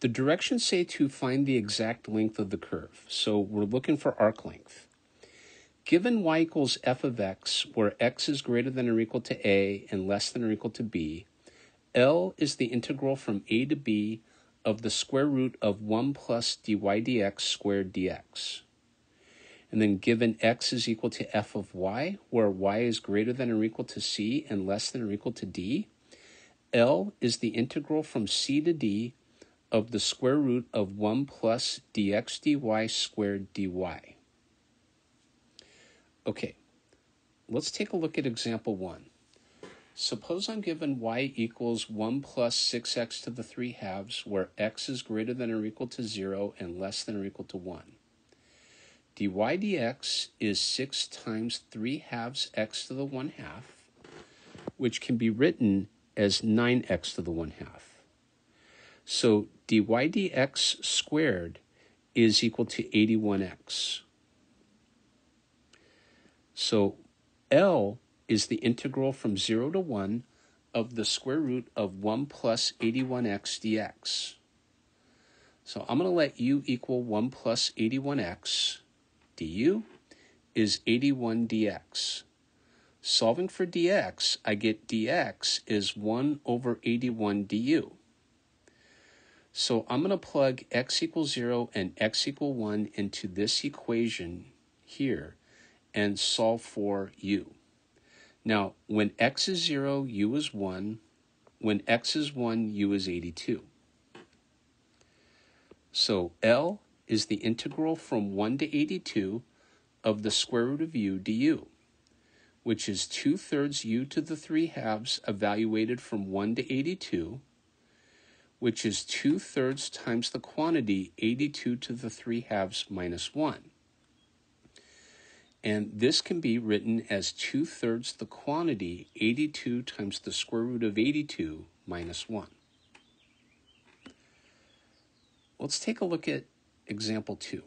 The directions say to find the exact length of the curve, so we're looking for arc length. Given y equals f of x, where x is greater than or equal to a and less than or equal to b, L is the integral from a to b of the square root of 1 plus dy dx squared dx. And then given x is equal to f of y, where y is greater than or equal to c and less than or equal to d, L is the integral from c to d of the square root of 1 plus dx dy squared dy. Okay, let's take a look at example 1. Suppose I'm given y equals 1 plus 6x to the 3 halves, where x is greater than or equal to 0 and less than or equal to 1. dy dx is 6 times 3 halves x to the 1 half, which can be written as 9x to the 1 half. So dy dx squared is equal to 81x. So L is the integral from 0 to 1 of the square root of 1 plus 81x dx. So I'm going to let u equal 1 plus 81x. du is 81 dx. Solving for dx, I get dx is 1 over 81 du. So I'm going to plug x equals 0 and x equal 1 into this equation here and solve for u. Now, when x is 0, u is 1. When x is 1, u is 82. So L is the integral from 1 to 82 of the square root of u du, which is 2/3 u to the 3 halves evaluated from 1 to 82, which is 2/3 times the quantity 82 to the 3 halves minus 1. And this can be written as 2/3 the quantity 82 times the square root of 82 minus 1. Let's take a look at example 2.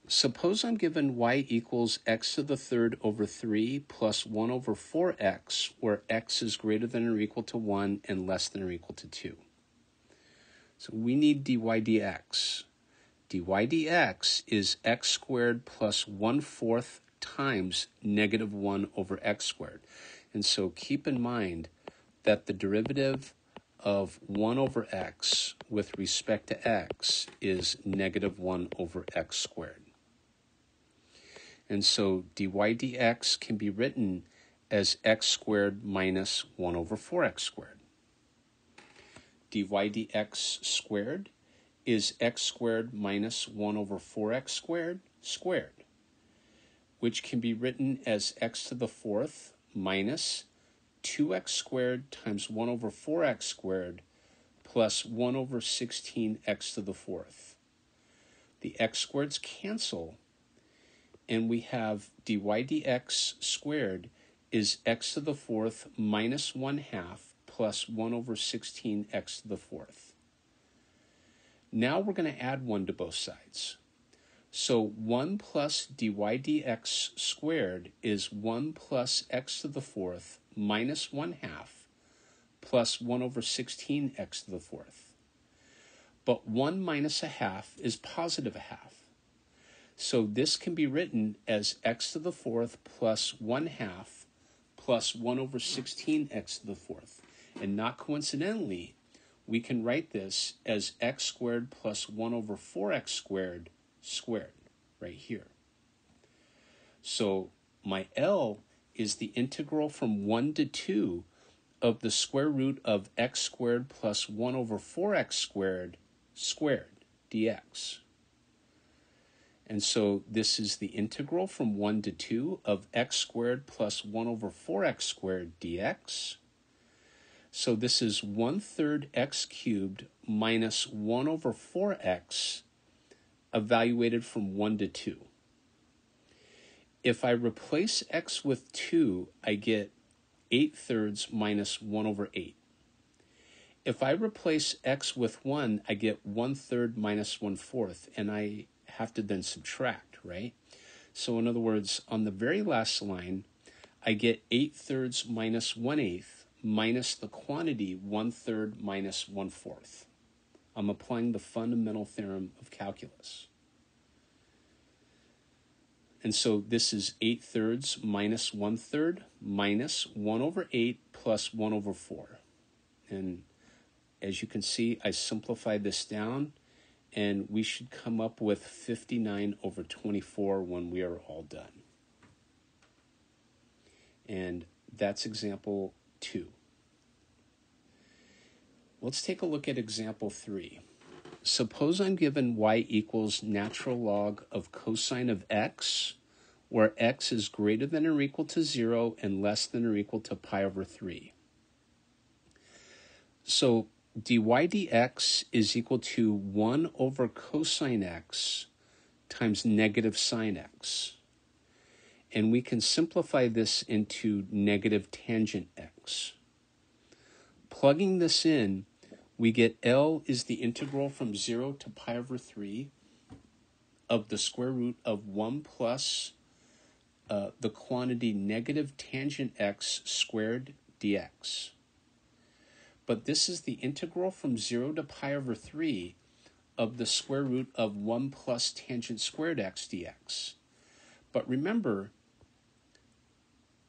Suppose I'm given y equals x to the 3rd over 3 plus 1 over 4x, where x is greater than or equal to 1 and less than or equal to 2. So we need dy dx. dy dx is x squared plus 1/4 times negative 1 over x squared. And so keep in mind that the derivative of 1 over x with respect to x is negative 1 over x squared. And so dy dx can be written as x squared minus 1 over 4x squared. dy dx squared is x squared minus 1 over 4x squared, which can be written as x to the 4th minus 2x squared times 1 over 4x squared plus 1 over 16x to the 4th. The x squareds cancel, and we have dy dx squared is x to the 4th minus 1/2 plus 1 over 16x to the 4th. Now we're going to add 1 to both sides. So 1 plus dy dx squared is 1 plus x to the 4th minus 1/2 plus 1 over 16x to the 4th. But 1 minus 1/2 is positive 1/2. So this can be written as x to the 4th plus 1/2 plus 1 over 16x to the 4th. And not coincidentally, we can write this as x squared plus 1 over 4x squared right here. So my L is the integral from 1 to 2 of the square root of x squared plus 1 over 4x squared dx. And so this is the integral from 1 to 2 of x squared plus 1 over 4x squared dx. So this is 1/3 x cubed minus 1 over 4x evaluated from 1 to 2. If I replace x with 2, I get 8/3 minus 1 over 8. If I replace x with 1, I get 1/3 minus 1/4, and I have to then subtract, right? So in other words, on the very last line, I get 8/3 minus 1/8 minus the quantity 1/3 minus 1/4. I'm applying the fundamental theorem of calculus. And so this is 8/3 minus 1/3 minus 1 over 8 plus 1 over 4. And as you can see, I simplified this down, and we should come up with 59 over 24 when we are all done. And that's example 2. Let's take a look at example 3. Suppose I'm given y equals natural log of cosine of x, where x is greater than or equal to 0 and less than or equal to pi over 3. So dy dx is equal to 1 over cosine x times negative sine x. And we can simplify this into negative tangent x. Plugging this in, we get L is the integral from 0 to pi over 3 of the square root of 1 plus the quantity negative tangent x squared dx. But this is the integral from 0 to pi over 3 of the square root of 1 plus tangent squared x dx. But remember,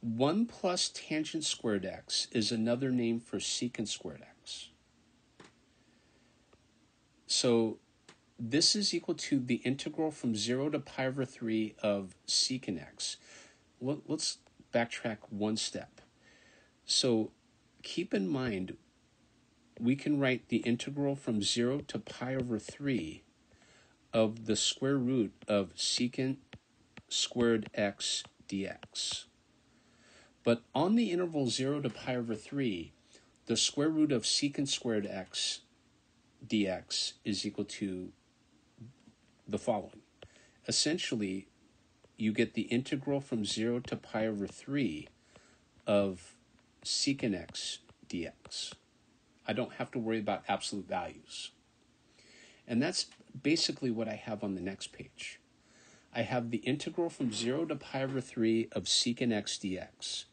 1 plus tangent squared x is another name for secant squared x. So this is equal to the integral from 0 to pi over 3 of secant x. Let's backtrack one step. So keep in mind, we can write the integral from 0 to pi over 3 of the square root of secant squared x dx. But on the interval 0 to pi over 3, the square root of secant squared x dx is equal to the following. Essentially, you get the integral from 0 to pi over 3 of secant x dx. I don't have to worry about absolute values. And that's basically what I have on the next page. I have the integral from 0 to pi over 3 of secant x dx.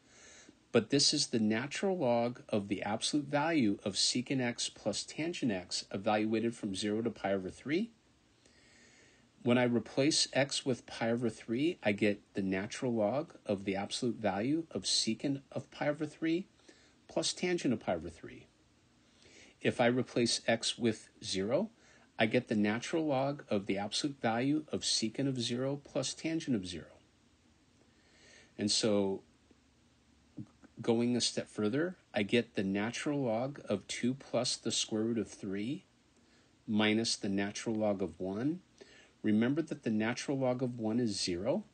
But this is the natural log of the absolute value of secant x plus tangent x evaluated from 0 to pi over 3. When I replace x with pi over 3, I get the natural log of the absolute value of secant of pi over 3 plus tangent of pi over 3. If I replace x with 0, I get the natural log of the absolute value of secant of 0 plus tangent of 0. And so going a step further, I get the natural log of 2 plus the square root of 3 minus the natural log of 1. Remember that the natural log of 1 is 0,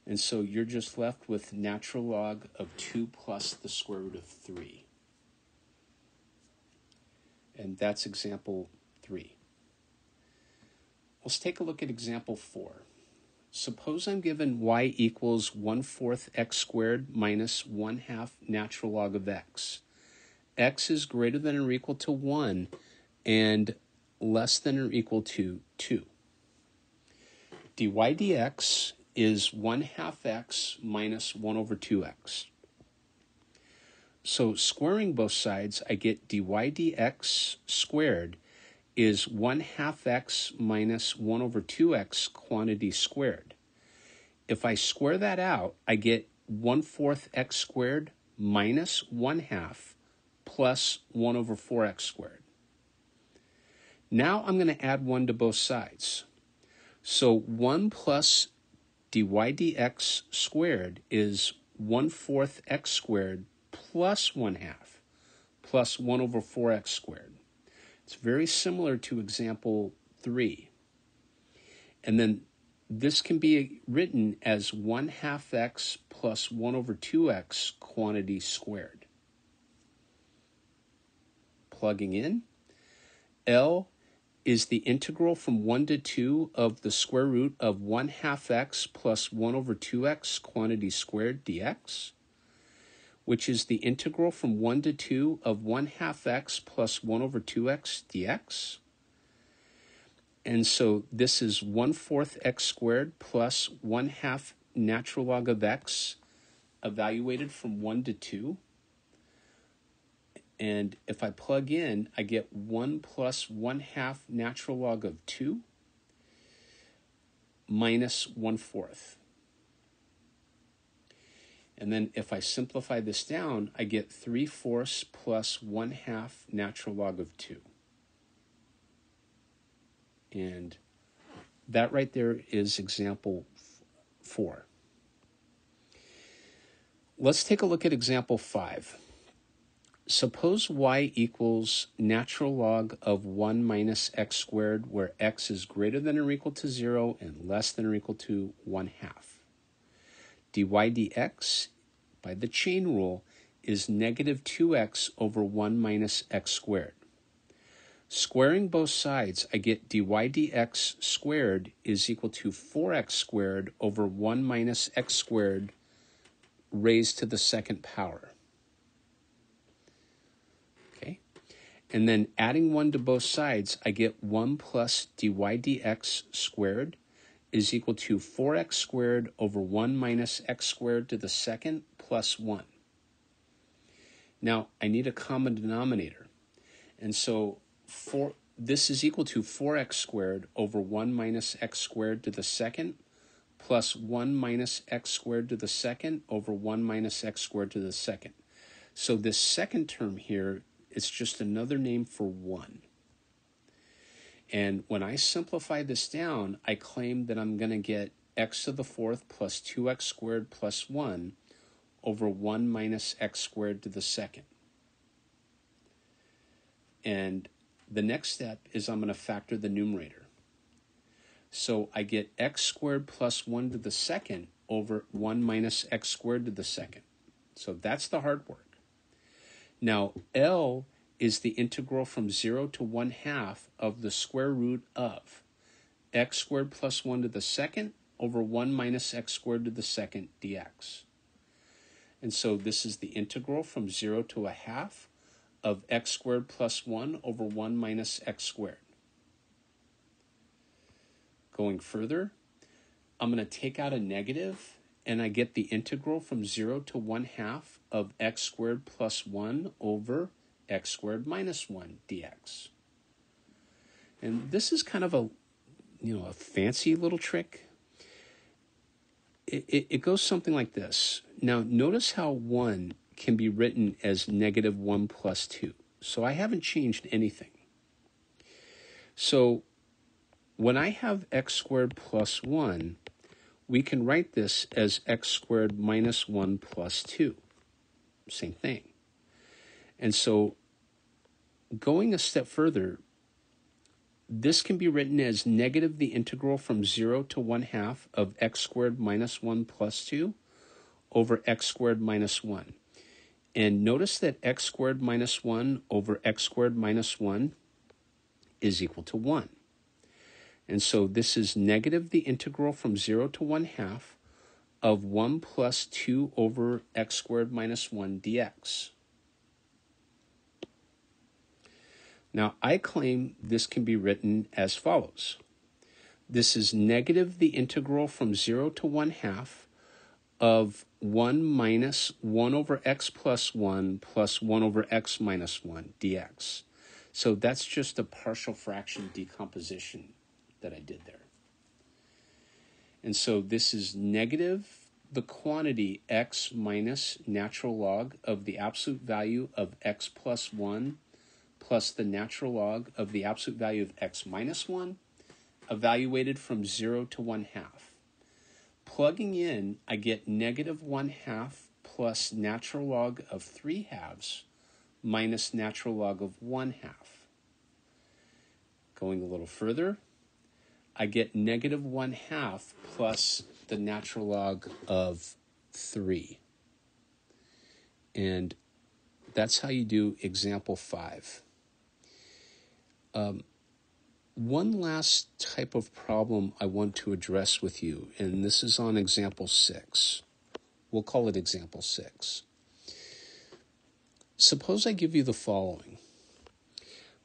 and so you're just left with natural log of 2 plus the square root of 3. And that's example 3. Let's take a look at example 4. Suppose I'm given y equals 1/4 x squared minus 1/2 natural log of x. X is greater than or equal to 1 and less than or equal to 2. dy dx is 1/2 x minus 1 over 2x. So squaring both sides, I get dy dx squared is 1/2 x minus 1 over 2x quantity squared. If I square that out, I get 1/4 x squared minus 1/2 plus 1 over 4x squared. Now I'm going to add 1 to both sides. So 1 plus dy dx squared is 1/4 x squared plus 1/2 plus 1 over 4x squared. It's very similar to example 3. And then this can be written as 1/2 x plus 1 over 2x quantity squared. Plugging in, L is the integral from 1 to 2 of the square root of 1/2 x plus 1 over 2x quantity squared dx, which is the integral from 1 to 2 of 1/2 x plus 1 over 2x dx. And so this is 1/4 x squared plus 1/2 natural log of x evaluated from 1 to 2. And if I plug in, I get 1 plus 1/2 natural log of 2 minus 1/4. And then if I simplify this down, I get 3/4 plus 1/2 natural log of 2. And that right there is example 4. Let's take a look at example 5. Suppose y equals natural log of 1 minus x squared, where x is greater than or equal to 0 and less than or equal to 1/2. dy dx, by the chain rule, is negative 2x over 1 minus x squared. Squaring both sides, I get dy dx squared is equal to 4x squared over 1 minus x squared raised to the second power. Okay, and then adding 1 to both sides, I get 1 plus dy dx squared is equal to 4x squared over 1 minus x squared to the second plus 1. Now, I need a common denominator. And so this is equal to 4x squared over 1 minus x squared to the second plus 1 minus x squared to the second over 1 minus x squared to the second. So this second term here is just another name for 1. And when I simplify this down, I claim that I'm going to get x to the 4th plus 2x squared plus 1 over 1 minus x squared to the second. And the next step is I'm going to factor the numerator. So I get x squared plus 1 to the second over 1 minus x squared to the second. So that's the hard work. Now, L is the integral from 0 to 1/2 of the square root of x squared plus 1 to the second over 1 minus x squared to the second dx. And so this is the integral from 0 to 1/2 of x squared plus 1 over 1 minus x squared. Going further, I'm going to take out a negative, and I get the integral from 0 to 1/2 of x squared plus 1 over x squared minus 1 dx. And this is kind of a fancy little trick. It goes something like this. Now, notice how 1 can be written as negative 1 plus 2. So I haven't changed anything. So when I have x squared plus 1, we can write this as x squared minus 1 plus 2. Same thing. And so going a step further, this can be written as negative the integral from 0 to 1/2 of x squared minus 1 plus 2 over x squared minus 1. And notice that x squared minus 1 over x squared minus 1 is equal to 1. And so this is negative the integral from 0 to 1/2 of 1 plus 2 over x squared minus 1 dx. Now, I claim this can be written as follows. This is negative the integral from 0 to 1/2 of 1 minus 1 over x plus 1 plus 1 over x minus 1 dx. So that's just a partial fraction decomposition that I did there. And so this is negative the quantity x minus natural log of the absolute value of x plus 1 plus the natural log of the absolute value of x minus 1, evaluated from 0 to 1/2. Plugging in, I get negative 1/2 plus natural log of 3/2 minus natural log of 1/2. Going a little further, I get negative 1/2 plus the natural log of 3. And that's how you do example 5. One last type of problem I want to address with you, and this is on example 6. We'll call it example 6. Suppose I give you the following.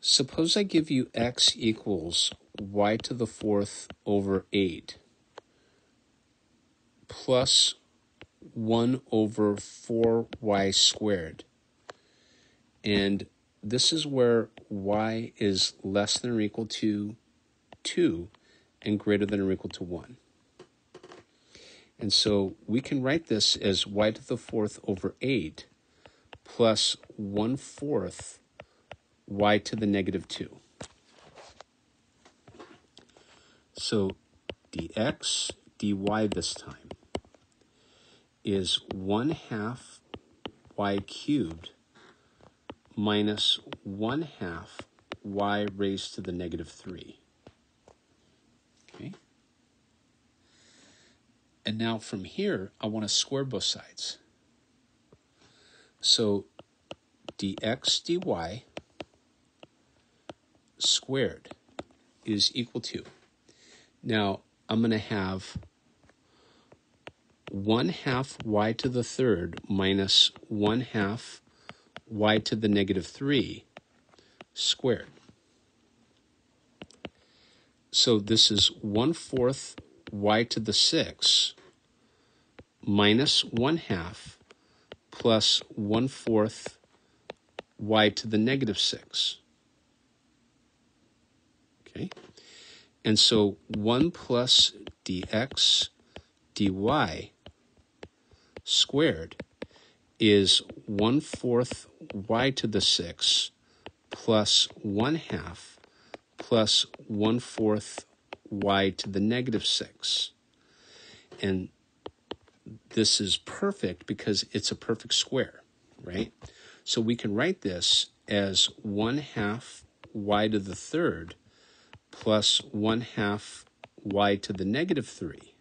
Suppose I give you x equals y to the 4th over 8 plus 1 over 4y squared. And this is where y is less than or equal to 2 and greater than or equal to 1. And so we can write this as y to the 4th over 8 plus 1/4 y to the negative 2. So dx dy this time is 1/2 y cubed minus 1/2 y raised to the negative 3. Okay. And now from here, I want to square both sides. So dx dy squared is equal to, now I'm going to have 1/2 y to the 3rd minus 1/2 y to the negative 3 squared. So this is 1/4 y to the 6 minus 1/2 plus 1/4 y to the negative 6. Okay? And so 1 plus dx dy squared is 1/4 y to the 6 plus 1/2 plus 1/4 y to the negative 6. And this is perfect because it's a perfect square, right? So we can write this as 1/2 y to the 3rd plus 1/2 y to the negative 3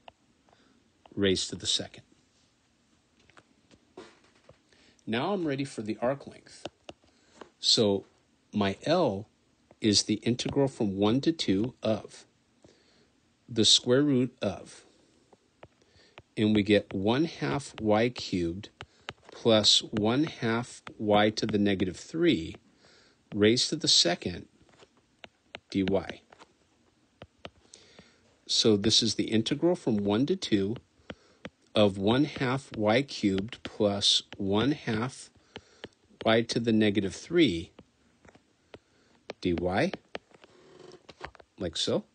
raised to the 2nd. Now I'm ready for the arc length. So my L is the integral from 1 to 2 of the square root of, and we get 1/2 y cubed plus 1/2 y to the negative 3 raised to the 2nd dy. So this is the integral from 1 to 2 of 1/2 y cubed plus 1/2 y to the negative 3 dy, like so.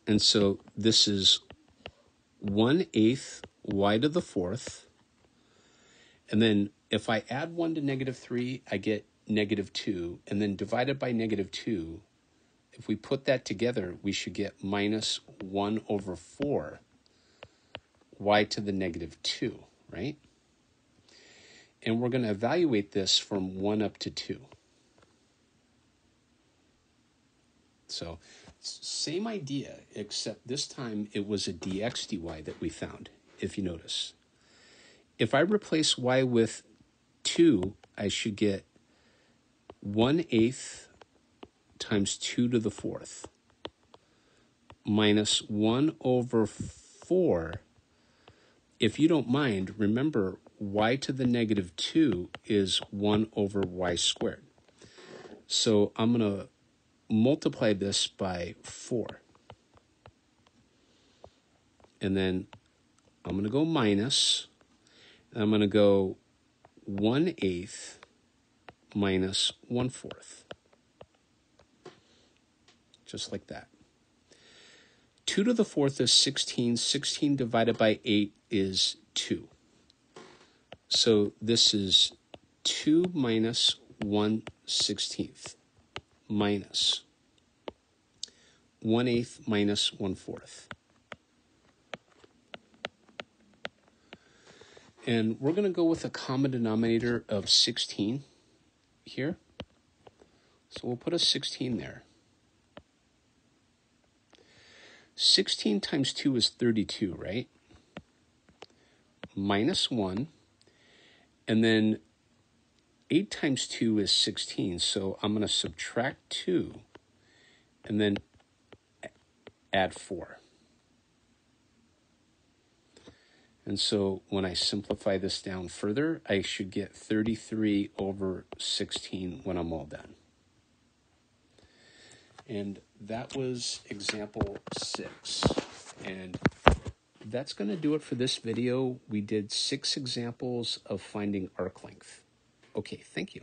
And so this is 1/8 y to the 4th. And then if I add 1 to negative 3, I get negative 2. And then divided by negative 2, if we put that together, we should get minus 1/4 y to the negative 2, right? And we're going to evaluate this from 1 up to 2. So same idea, except this time it was a dx dy that we found, if you notice. If I replace y with 2, I should get 1/8 times 2 to the 4th minus 1/4. If you don't mind, remember y to the negative 2 is 1 over y squared. So I'm going to multiply this by 4. And then I'm going to go minus, and I'm going to go 1/8 minus 1/4. Just like that. 2 to the 4th is 16. 16 divided by 8 is 2. So this is 2 minus 1/16 minus 1/8 minus 1/4. And we're going to go with a common denominator of 16 here. So we'll put a 16 there. 16 times 2 is 32, right? Minus 1. And then 8 times 2 is 16. So I'm going to subtract 2 and then add 4. And so when I simplify this down further, I should get 33 over 16 when I'm all done. And that was example 6. And that's going to do it for this video. We did 6 examples of finding arc length. Okay, thank you.